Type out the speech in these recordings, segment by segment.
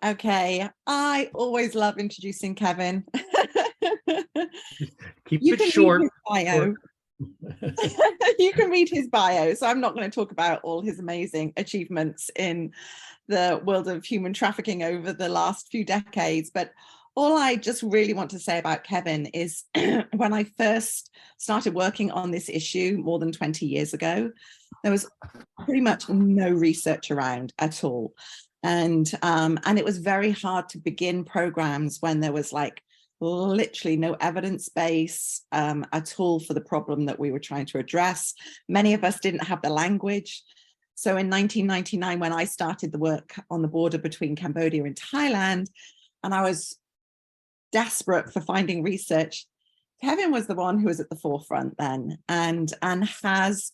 Okay. I always love introducing Kevin. Keep You it can short. read his bio. You can read his bio. So I'm not going to talk about all his amazing achievements in the world of human trafficking over the last few decades. But all I just really want to say about Kevin is when I first started working on this issue more than 20 years ago, there was pretty much no research around at all. And it was very hard to begin programs when there was like literally no evidence base at all for the problem that we were trying to address. Many of us didn't have the language. So in 1999, when I started the work on the border between Cambodia and Thailand, and I was desperate for finding research, Kevin was the one who was at the forefront then and has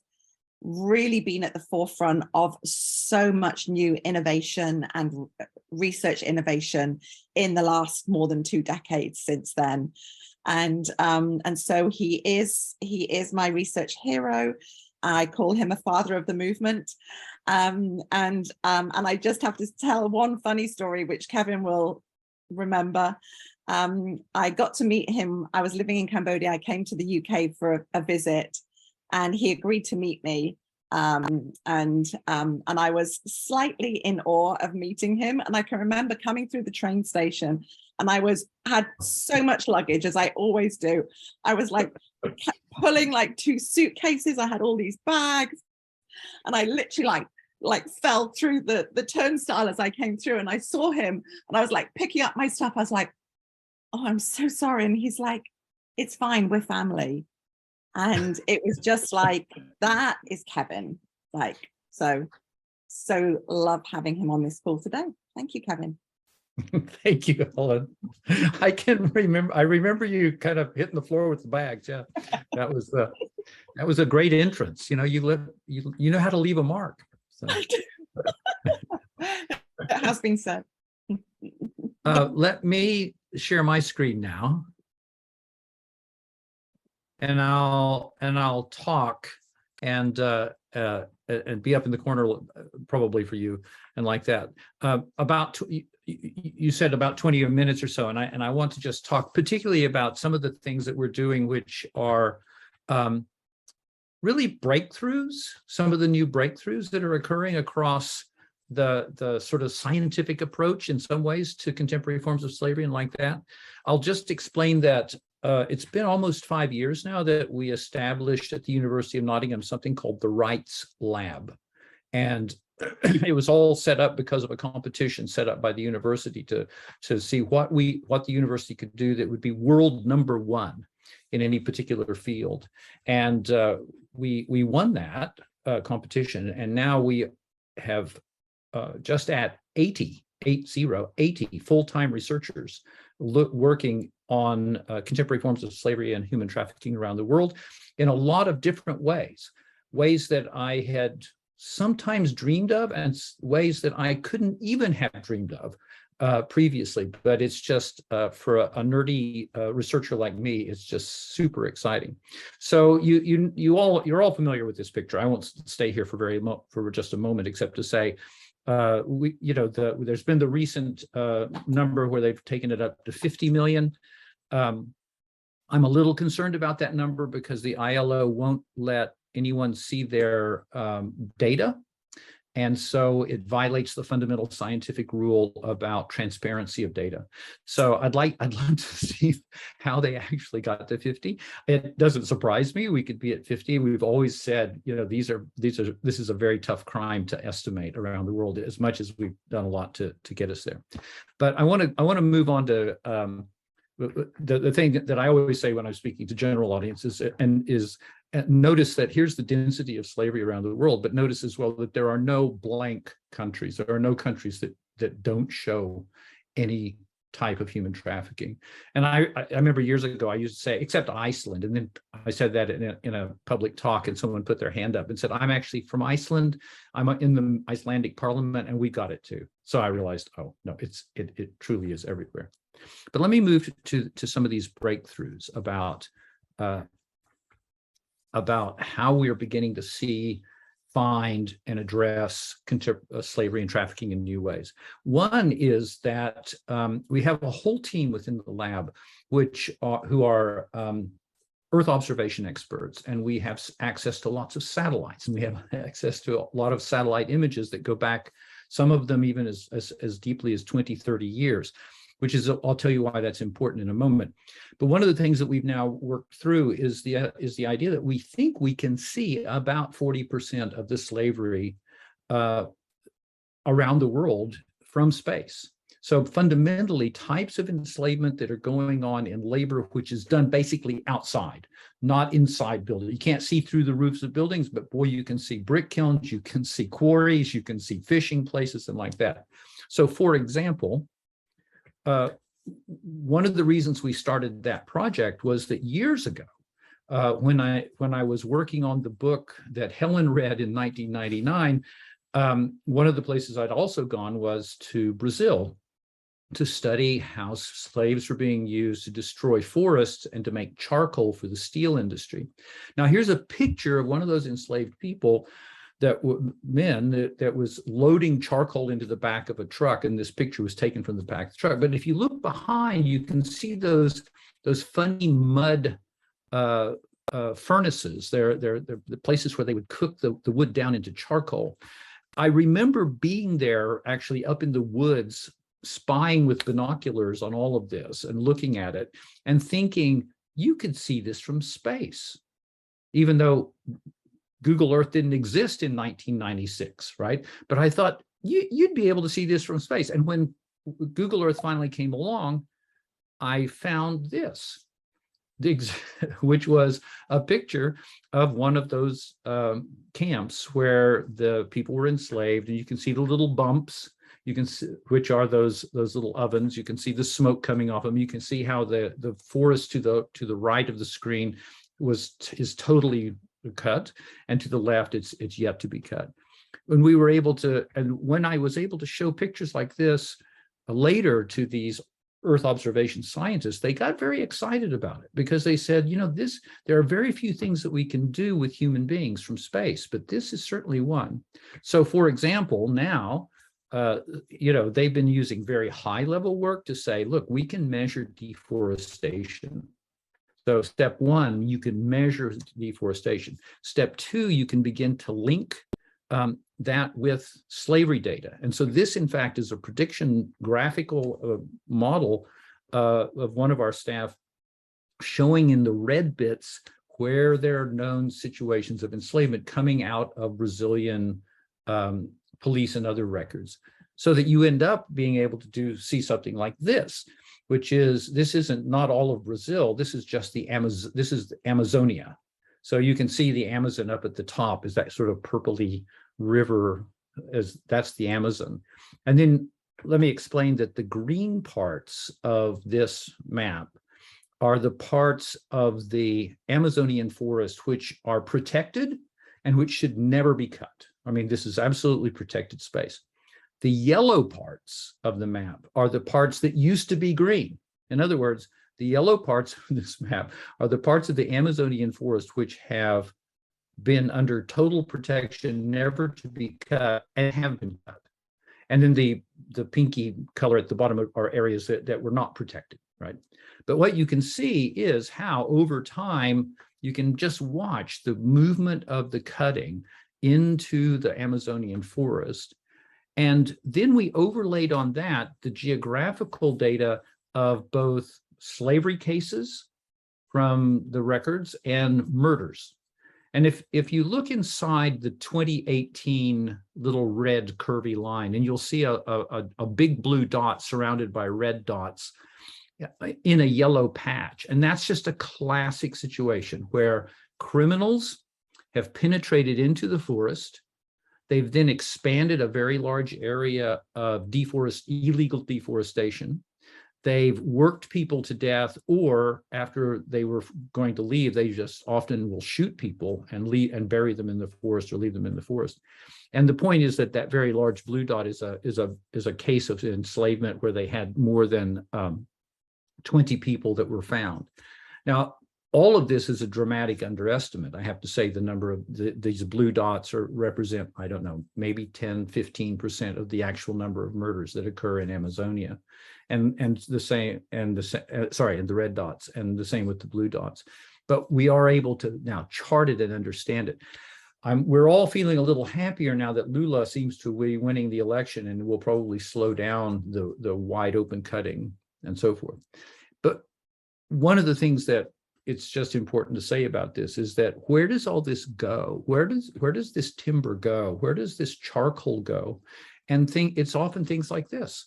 really been at the forefront of so much new innovation and research innovation in the last more than 2 decades since then. And so he is my research hero. I call him a father of the movement. And I just have to tell one funny story, which Kevin will remember. I got to meet him. I was living in Cambodia. I came to the UK for a visit, and he agreed to meet me. And I was slightly in awe of meeting him. And I can remember coming through the train station, and I had so much luggage, as I always do. I was like pulling like 2 suitcases. I had all these bags, and I literally like fell through the turnstile as I came through, and I saw him, and I was like picking up my stuff. I was like, oh, I'm so sorry. And he's like, it's fine, we're family. And it was just like, that is Kevin. Like, so love having him on this call today. Thank you, Kevin. Thank you, Helen. I remember you kind of hitting the floor with the bags. Yeah, that was a great entrance. You know, you know how to leave a mark. So. It has been said. Let me share my screen now, and I'll talk and be up in the corner probably for you and like that. You said about 20 minutes or so, and I want to just talk particularly about some of the things that we're doing, which are really breakthroughs, some of the new breakthroughs that are occurring across the sort of scientific approach in some ways to contemporary forms of slavery and like that. I'll just explain that it's been almost 5 years now that we established at the University of Nottingham something called the Rights Lab. And it was all set up because of a competition set up by the university to see what the university could do that would be world #1 in any particular field. And we won that competition, and now we have just at 80 full-time researchers working on contemporary forms of slavery and human trafficking around the world in a lot of different ways that I had sometimes dreamed of and ways that I couldn't even have dreamed of previously. But it's just for a nerdy researcher like me, it's just super exciting. So you're all familiar with this picture. I won't stay here for just a moment, except to say there's been the recent number where they've taken it up to 50 million. I'm a little concerned about that number because the ILO won't let anyone see their data. And so it violates the fundamental scientific rule about transparency of data. So I'd love to see how they actually got to 50. It doesn't surprise me. We could be at 50. We've always said, this is a very tough crime to estimate around the world, as much as we've done a lot to get us there. But I want to move on to the thing that I always say when I'm speaking to general audiences, is notice that here's the density of slavery around the world, but notice as well that there are no blank countries. There are no countries that don't show any type of human trafficking. And I remember years ago, I used to say, except Iceland. And then I said that in a public talk, and someone put their hand up and said, I'm actually from Iceland. I'm in the Icelandic parliament, and we got it too. So I realized, oh, no, it truly is everywhere. But let me move to some of these breakthroughs about how we are beginning to see find and address slavery and trafficking in new ways. One is that we have a whole team within the lab who are Earth observation experts, and we have access to lots of satellites, and we have access to a lot of satellite images that go back, some of them even as deeply as 20, 30 years, which is, I'll tell you why that's important in a moment. But one of the things that we've now worked through is the idea that we think we can see about 40% of the slavery around the world from space. So fundamentally, types of enslavement that are going on in labor, which is done basically outside, not inside buildings. You can't see through the roofs of buildings, but boy, you can see brick kilns, you can see quarries, you can see fishing places and like that. So for example, one of the reasons we started that project was that years ago, when I was working on the book that Helen read in 1999, one of the places I'd also gone was to Brazil to study how slaves were being used to destroy forests and to make charcoal for the steel industry. Now, here's a picture of one of those enslaved people that was loading charcoal into the back of a truck, and this picture was taken from the back of the truck. But if you look behind, you can see those funny mud furnaces. They're the places where they would cook the wood down into charcoal. I remember being there, actually up in the woods, spying with binoculars on all of this and looking at it and thinking, you could see this from space, even though Google Earth didn't exist in 1996, right? But I thought you'd be able to see this from space. And when Google Earth finally came along, I found this, which was a picture of one of those camps where the people were enslaved, and you can see the little bumps. You can see, which are those little ovens. You can see the smoke coming off them. You can see how the forest to the right of the screen is totally cut, and to the left it's yet to be cut. When I was able to show pictures like this later to these Earth observation scientists, they got very excited about it, because they said, there are very few things that we can do with human beings from space, but this is certainly one. So for example, now they've been using very high level work to say, look, we can measure deforestation. So step one, you can measure deforestation. Step two, you can begin to link that with slavery data. And so this, in fact, is a prediction graphical model of one of our staff showing in the red bits where there are known situations of enslavement coming out of Brazilian police and other records, so that you end up being able to see something like this, which is, this isn't not all of Brazil, this is just the Amazon, this is Amazonia. So you can see the Amazon up at the top is that sort of purpley river, as that's the Amazon. And then let me explain that the green parts of this map are the parts of the Amazonian forest which are protected and which should never be cut. I mean, this is absolutely protected space. The yellow parts of the map are the parts that used to be green. In other words, the yellow parts of this map are the parts of the Amazonian forest which have been under total protection, never to be cut, and have been cut. And then the pinky color at the bottom are areas that were not protected, right? But what you can see is how over time, you can just watch the movement of the cutting into the Amazonian forest. And then we overlaid on that the geographical data of both slavery cases from the records and murders. And if you look inside the 2018 little red curvy line, and you'll see a big blue dot surrounded by red dots in a yellow patch. And that's just a classic situation where criminals have penetrated into the forest. They've then expanded a very large area of illegal deforestation. They've worked people to death, or after they were going to leave, they just often will shoot people and leave and bury them in the forest or leave them in the forest. And the point is that that very large blue dot is a case of enslavement where they had more than 20 people that were found. Now, all of this is a dramatic underestimate. I have to say the number of these blue dots represent, I don't know, maybe 10, 15% of the actual number of murders that occur in Amazonia. And the same, and the red dots, and the same with the blue dots. But we are able to now chart it and understand it. We're all feeling a little happier now that Lula seems to be winning the election, and will probably slow down the wide open cutting and so forth. But one of the things that it's just important to say about this is that where does all this go? Where does this timber go? Where does this charcoal go? And it's often things like this.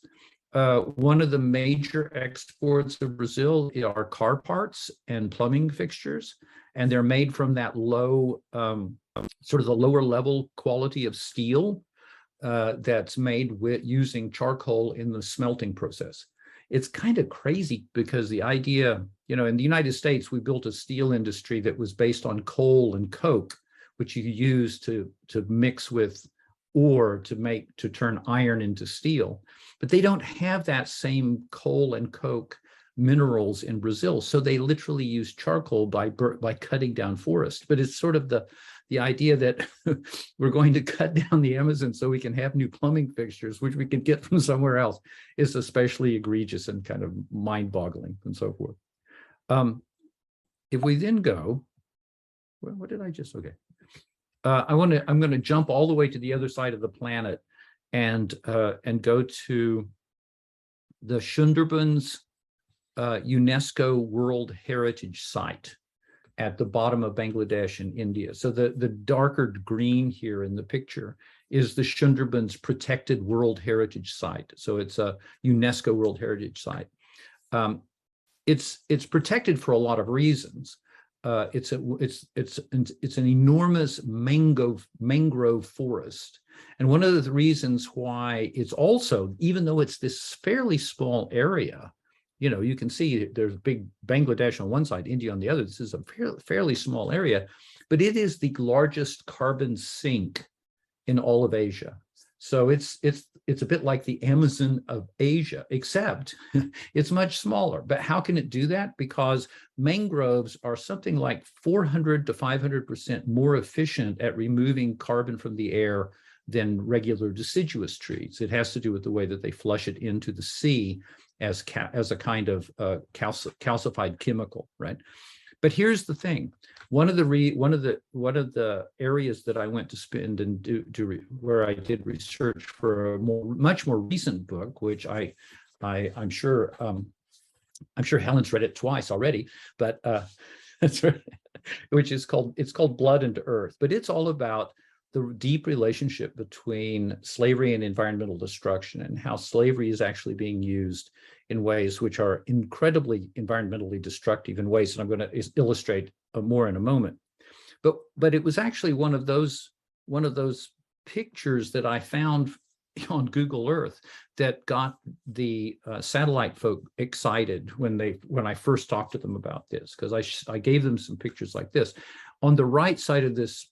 One of the major exports of Brazil are car parts and plumbing fixtures, and they're made from that low, sort of the lower level quality of steel that's made with using charcoal in the smelting process. It's kind of crazy because the idea, in the United States, we built a steel industry that was based on coal and coke, which you use to mix with ore to turn iron into steel. But they don't have that same coal and coke minerals in Brazil. So they literally use charcoal by cutting down forest. But it's sort of the idea that we're going to cut down the Amazon so we can have new plumbing fixtures, which we can get from somewhere else, is especially egregious and kind of mind-boggling and so forth. If we then go, well, what did I just, okay. I'm going to jump all the way to the other side of the planet and go to the Sundarbans UNESCO World Heritage Site at the bottom of Bangladesh and India. So the darker green here in the picture is the Sundarbans Protected World Heritage Site. So it's a UNESCO World Heritage Site. It's protected for a lot of reasons. It's an enormous mangrove forest. And one of the reasons why it's also, even though it's this fairly small area, you can see there's big Bangladesh on one side, India on the other. This is a fairly small area, but it is the largest carbon sink in all of Asia. So it's a bit like the Amazon of Asia, except it's much smaller. But how can it do that? Because mangroves are something like 400 to 500% more efficient at removing carbon from the air than regular deciduous trees. It has to do with the way that they flush it into the sea as a kind of calcified chemical, right? But here's the thing: one of the areas that I went to spend and where I did research for a much more recent book, which I'm sure Helen's read it twice already, but which is called Blood and Earth, but it's all about the deep relationship between slavery and environmental destruction, and how slavery is actually being used in ways which are incredibly environmentally destructive in ways that I'm going to illustrate more in a moment. But it was actually one of those pictures that I found on Google Earth that got the satellite folk excited when I first talked to them about this, because I gave them some pictures like this. On the right side of this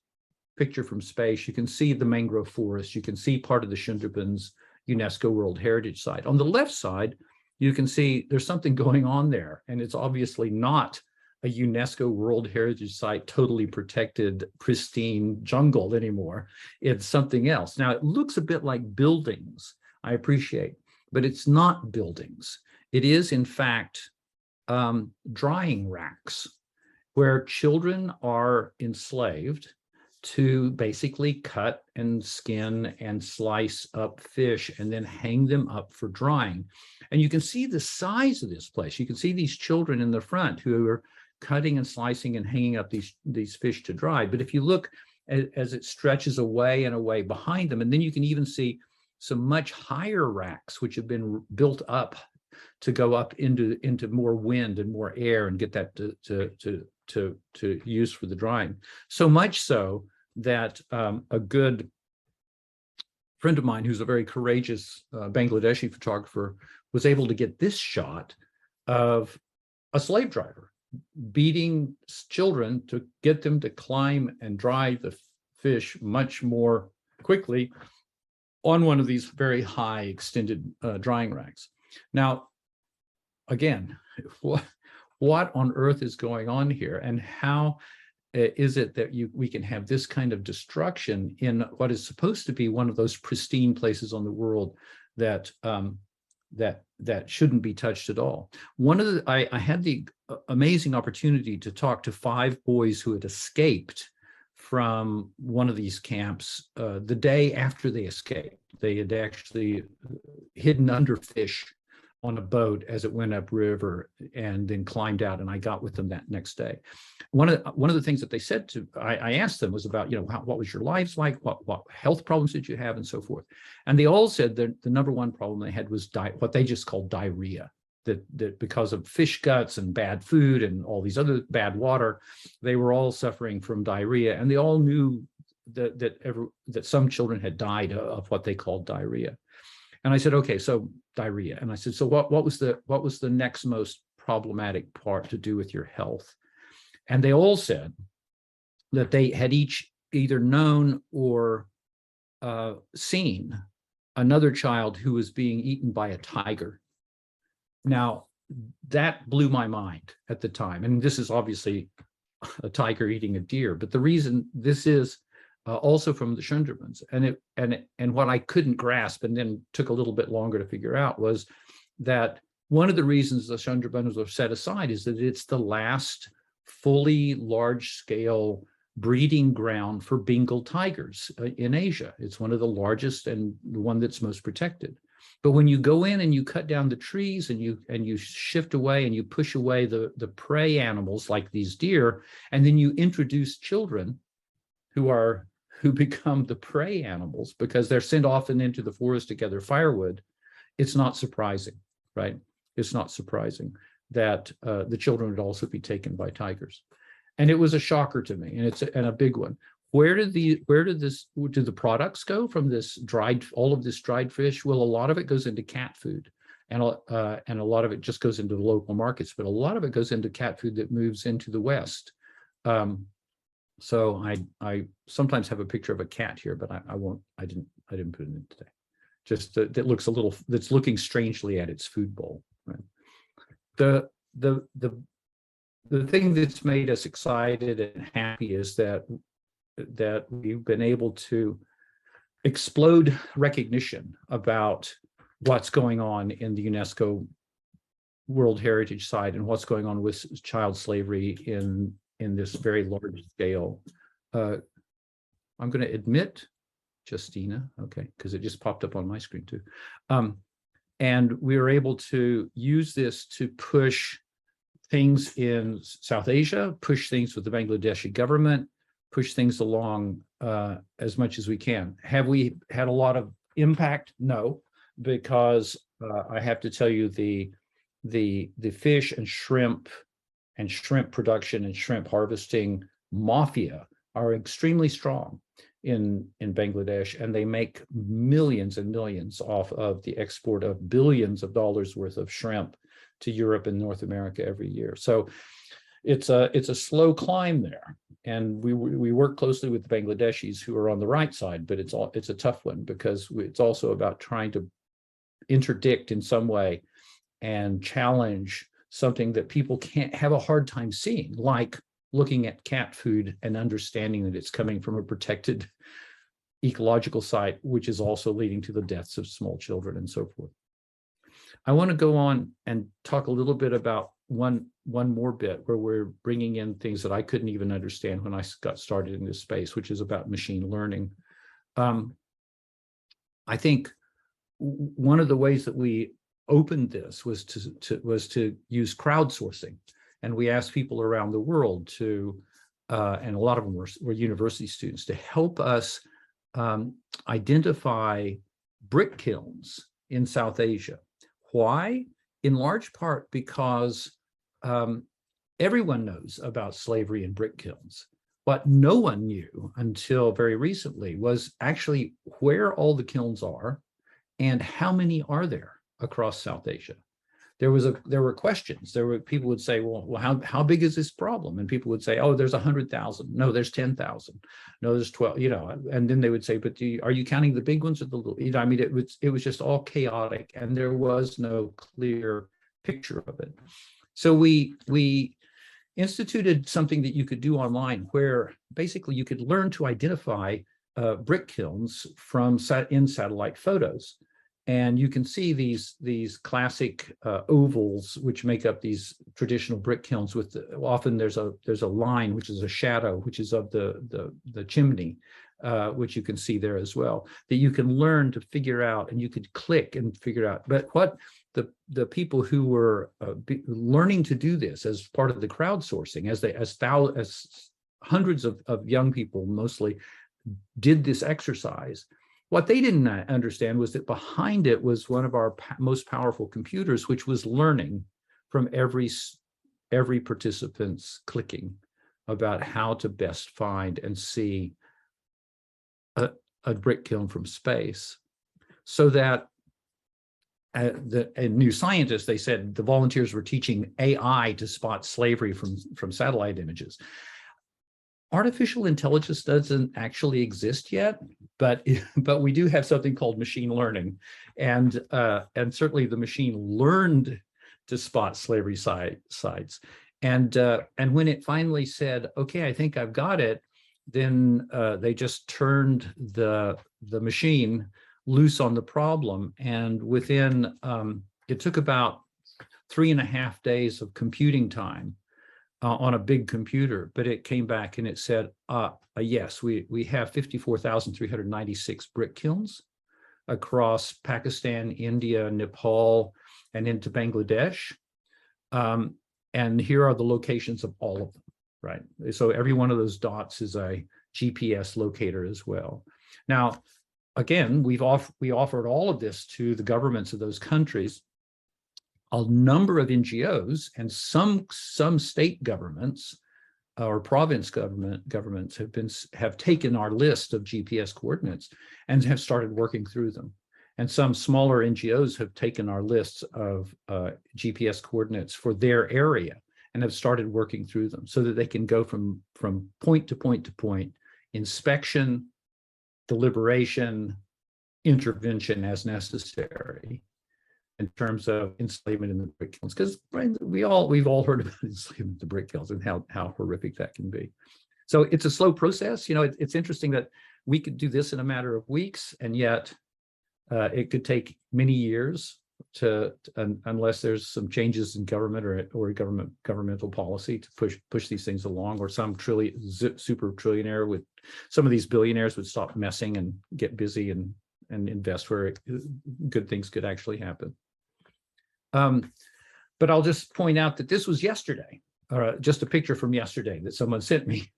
picture from space, you can see the mangrove forest. You can see part of the Sundarbans UNESCO World Heritage Site. On the left side, you can see there's something going on there, and it's obviously not a UNESCO World Heritage Site, totally protected, pristine jungle anymore. It's something else. Now, it looks a bit like buildings, I appreciate, but it's not buildings. It is, in fact, drying racks where children are enslaved to basically cut and skin and slice up fish and then hang them up for drying. And you can see the size of this place. You can see these children in the front who are cutting and slicing and hanging up these fish to dry. But if you look as it stretches away and away behind them, and then you can even see some much higher racks which have been built up to go up into more wind and more air and get that to use for the drying. So much so that a good friend of mine, who's a very courageous Bangladeshi photographer, was able to get this shot of a slave driver beating children to get them to climb and dry the fish much more quickly on one of these very high extended drying racks. Now, again, what on earth is going on here, and how is it that we can have this kind of destruction in what is supposed to be one of those pristine places on the world that that shouldn't be touched at all. I had the amazing opportunity to talk to 5 boys who had escaped from one of these camps the day after they escaped. They had actually hidden under fish on a boat as it went upriver and then climbed out, and I got with them that next day. One of the things that they said I asked them was about, what was your lives like? What health problems did you have, and so forth. And they all said that the number one problem they had was what they just called diarrhea. That because of fish guts and bad food and all these other bad water, they were all suffering from diarrhea, and they all knew that some children had died of what they called diarrhea. And I said, okay, so diarrhea. And I said, so what was the next most problematic part to do with your health? And they all said that they had each either known or seen another child who was being eaten by a tiger. Now, that blew my mind at the time. And this is obviously a tiger eating a deer, but the reason this is also from the Shundermans, and what I couldn't grasp, and then took a little bit longer to figure out, was that one of the reasons the Shundermans were set aside is that it's the last fully large-scale breeding ground for Bengal tigers in Asia. It's one of the largest and the one that's most protected. But when you go in and you cut down the trees and you shift away and you push away the prey animals like these deer, and then you introduce children who become the prey animals because they're sent often into the forest to gather firewood, it's not surprising, right? It's not surprising that the children would also be taken by tigers. And it was a shocker to me, and a big one. Where do the products go from all of this dried fish? Well, a lot of it goes into cat food, and a lot of it just goes into the local markets, but a lot of it goes into cat food that moves into the West. So I sometimes have a picture of a cat here, but I didn't put it in today. Just that's looking strangely at its food bowl. Right? The thing that's made us excited and happy is that we've been able to explode recognition about what's going on in the UNESCO World Heritage Site and what's going on with child slavery in this very large scale. I'm going to admit Justina, okay, because it just popped up on my screen too. And we were able to use this to push things in South Asia, push things with the Bangladeshi government, push things along as much as we can. Have we had a lot of impact? No, because I have to tell you the fish and shrimp production and shrimp harvesting mafia are extremely strong in Bangladesh, and they make millions and millions off of the export of billions of dollars worth of shrimp to Europe and North America every year. So it's a slow climb there, and we work closely with the Bangladeshis who are on the right side, but it's a tough one because it's also about trying to interdict in some way and challenge something that people can't have a hard time seeing, like looking at cat food and understanding that it's coming from a protected ecological site, which is also leading to the deaths of small children and so forth. I want to go on and talk a little bit about one more bit where we're bringing in things that I couldn't even understand when I got started in this space, which is about machine learning. I think one of the ways that we opened this was to use crowdsourcing, and we asked people around the world to, and a lot of them were university students, to help us identify brick kilns in South Asia. Why? In large part because everyone knows about slavery and brick kilns. What no one knew until very recently was actually where all the kilns are and how many are there across South Asia. There were questions. People would say, well, how big is this problem? And people would say, oh, there's 100,000. No, there's 10,000. No, there's 12. And then they would say, but are you counting the big ones or the little? I mean, it was just all chaotic, and there was no clear picture of it. So we instituted something that you could do online, where basically you could learn to identify brick kilns from satellite photos. And you can see these classic ovals, which make up these traditional brick kilns. With often there's a line, which is a shadow, which is of the chimney, which you can see there as well. That you can learn to figure out, and you could click and figure out. But what the people who were learning to do this as part of the crowdsourcing, as hundreds of young people mostly did this exercise. What they didn't understand was that behind it was one of our most powerful computers, which was learning from every participant's clicking about how to best find and see a brick kiln from space. So that new scientists, they said the volunteers were teaching AI to spot slavery from satellite images. Artificial intelligence doesn't actually exist yet, but we do have something called machine learning, and certainly the machine learned to spot slavery sites. And when it finally said, "Okay, I think I've got it," then they just turned the machine loose on the problem, and within it took about 3.5 days of computing time on a big computer, but it came back and it said, yes, we have 54,396 brick kilns across Pakistan, India, Nepal, and into Bangladesh. And here are the locations of all of them, right? So every one of those dots is a GPS locator as well. Now, again, we offered all of this to the governments of those countries. A number of NGOs and some state governments or province governments have taken our list of GPS coordinates and have started working through them. And some smaller NGOs have taken our lists of GPS coordinates for their area and have started working through them so that they can go from point to point to point, inspection, deliberation, intervention as necessary in terms of enslavement in the brick kilns. Because we've all heard about enslavement in the brick kilns and how horrific that can be. So it's a slow process. You know, it's interesting that we could do this in a matter of weeks, and yet it could take many years unless there's some changes in government or governmental policy to push these things along, or some super trillionaire with some of these billionaires would stop messing and get busy and invest where good things could actually happen. But I'll just point out that this was yesterday, just a picture from yesterday that someone sent me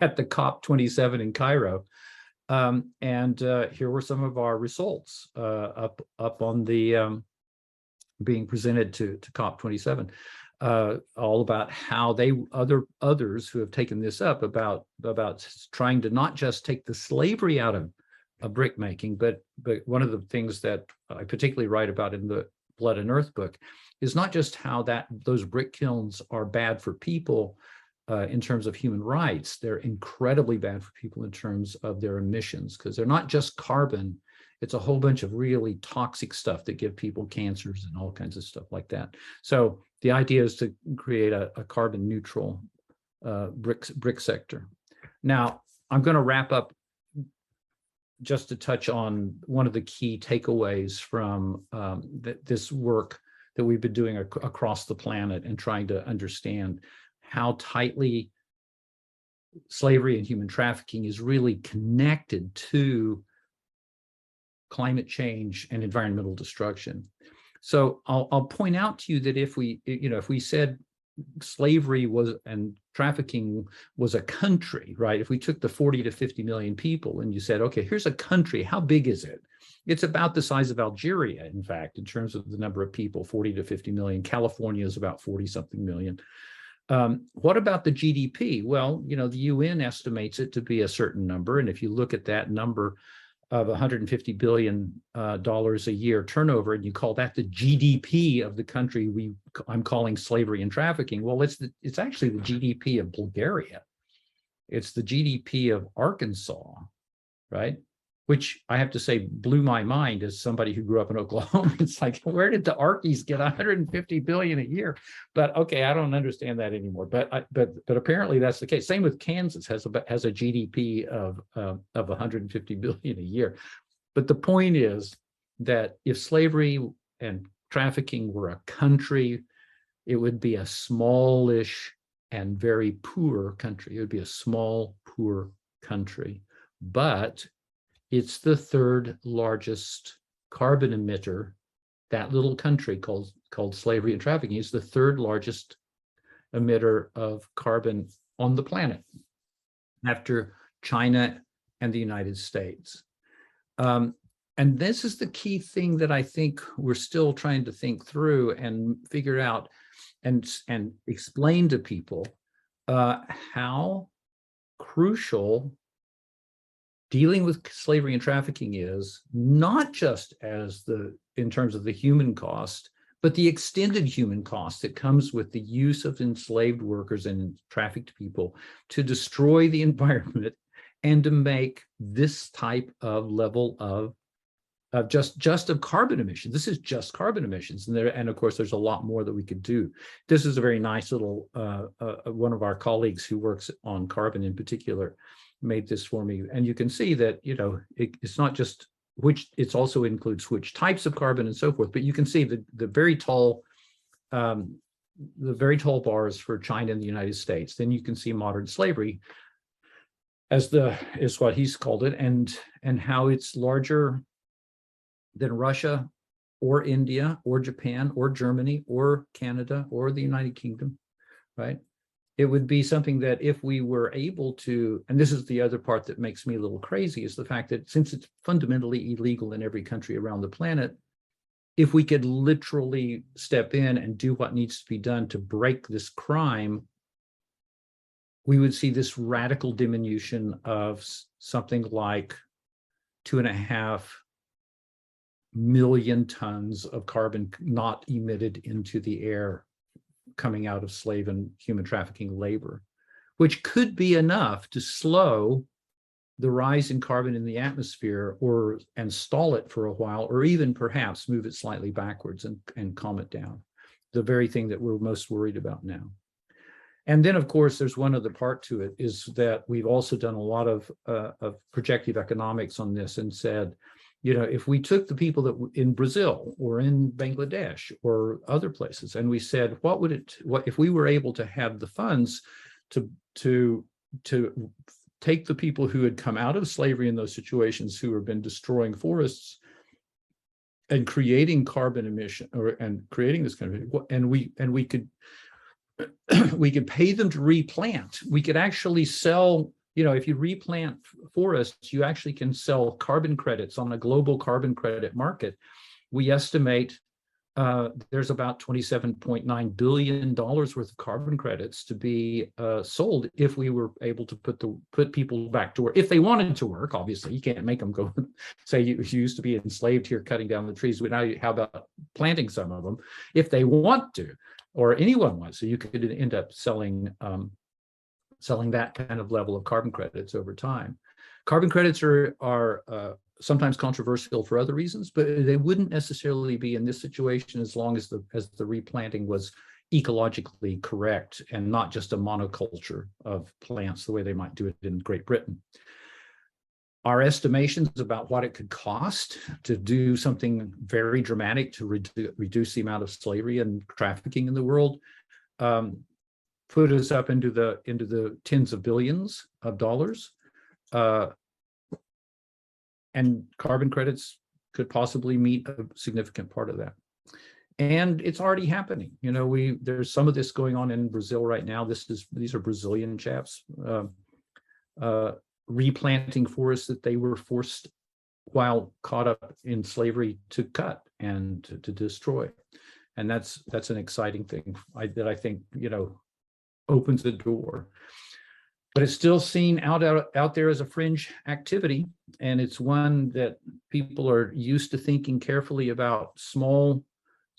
at the COP27 in Cairo. And here were some of our results up on the being presented to COP27, all about how others who have taken this up about trying to not just take the slavery out of brick making, but one of the things that I particularly write about in the Blood and Earth book is not just how those brick kilns are bad for people in terms of human rights. They're incredibly bad for people in terms of their emissions, because they're not just carbon. It's a whole bunch of really toxic stuff that give people cancers and all kinds of stuff like that. So the idea is to create a carbon neutral brick sector. Now, I'm going to wrap up just to touch on one of the key takeaways from this work that we've been doing across the planet and trying to understand how tightly slavery and human trafficking is really connected to climate change and environmental destruction. So I'll point out to you that if we said slavery and trafficking was a country, right? If we took the 40 to 50 million people and you said, okay, here's a country, how big is it? It's about the size of Algeria, in fact, in terms of the number of people, 40 to 50 million. California is about 40 something million. What about the GDP? Well, the UN estimates it to be a certain number. And if you look at that number of $150 billion a year turnover, and you call that the GDP of the country I'm calling slavery and trafficking, well, it's actually the GDP of Bulgaria. It's the GDP of Arkansas, right? which I have to say blew my mind as somebody who grew up in Oklahoma. It's like, where did the Arkies get 150 billion a year? But okay, I don't understand that anymore. But apparently that's the case. Same with Kansas, has a GDP of 150 billion a year. But the point is that if slavery and trafficking were a country, it would be a smallish and very poor country. It would be a small, poor country. But it's the third largest carbon emitter. That little country called slavery and trafficking is the third largest emitter of carbon on the planet after China and the United States. And this is the key thing that I think we're still trying to think through and figure out and explain to people how crucial dealing with slavery and trafficking is, not just in terms of the human cost, but the extended human cost that comes with the use of enslaved workers and trafficked people to destroy the environment and to make this type of level of just of carbon emissions. This is just carbon emissions, and of course there's a lot more that we could do. This is a very nice little one of our colleagues who works on carbon in particular made this for me, and you can see that it's not just it also includes which types of carbon and so forth, but you can see the very tall bars for China and the United States. Then you can see modern slavery is what he's called it, and how it's larger than Russia or India or Japan or Germany or Canada or the United Kingdom, right? It would be something that if we were able to, and this is the other part that makes me a little crazy, is the fact that since it's fundamentally illegal in every country around the planet, if we could literally step in and do what needs to be done to break this crime, we would see this radical diminution of something like 2.5 million tons of carbon not emitted into the air coming out of slave and human trafficking labor, which could be enough to slow the rise in carbon in the atmosphere and stall it for a while, or even perhaps move it slightly backwards and calm it down, the very thing that we're most worried about now. And then, of course, there's one other part to it, is that we've also done a lot of projective economics on this and said, if we took the people that in Brazil or in Bangladesh or other places, and we said, what if we were able to have the funds to take the people who had come out of slavery in those situations, who have been destroying forests and creating carbon emission and creating this kind of, and we could pay them to replant. We could actually sell. If you replant forests, you actually can sell carbon credits on a global carbon credit market. We estimate there's about $27.9 billion worth of carbon credits to be sold if we were able to put people back to work. If they wanted to work, obviously, you can't make them go, say you used to be enslaved here cutting down the trees. Now, how about planting some of them? If they want to, or anyone wants, so you could end up selling that kind of level of carbon credits over time. Carbon credits are sometimes controversial for other reasons, but they wouldn't necessarily be in this situation as long as the replanting was ecologically correct and not just a monoculture of plants the way they might do it in Great Britain. Our estimations about what it could cost to do something very dramatic to reduce the amount of slavery and trafficking in the world put us up into the tens of billions of dollars, and carbon credits could possibly meet a significant part of that. And it's already happening. There's some of this going on in Brazil right now. These are Brazilian chaps replanting forests that they were forced, while caught up in slavery, to cut and to destroy. And that's an exciting thing that I think opens the door, but it's still seen out there as a fringe activity, and it's one that people are used to thinking carefully about small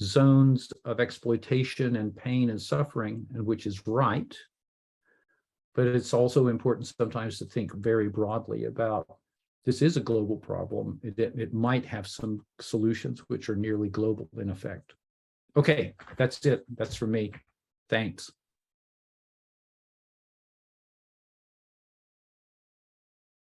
zones of exploitation and pain and suffering, and which is right. But it's also important sometimes to think very broadly about this is a global problem. It might have some solutions which are nearly global in effect. Okay, that's it. That's for me. Thanks.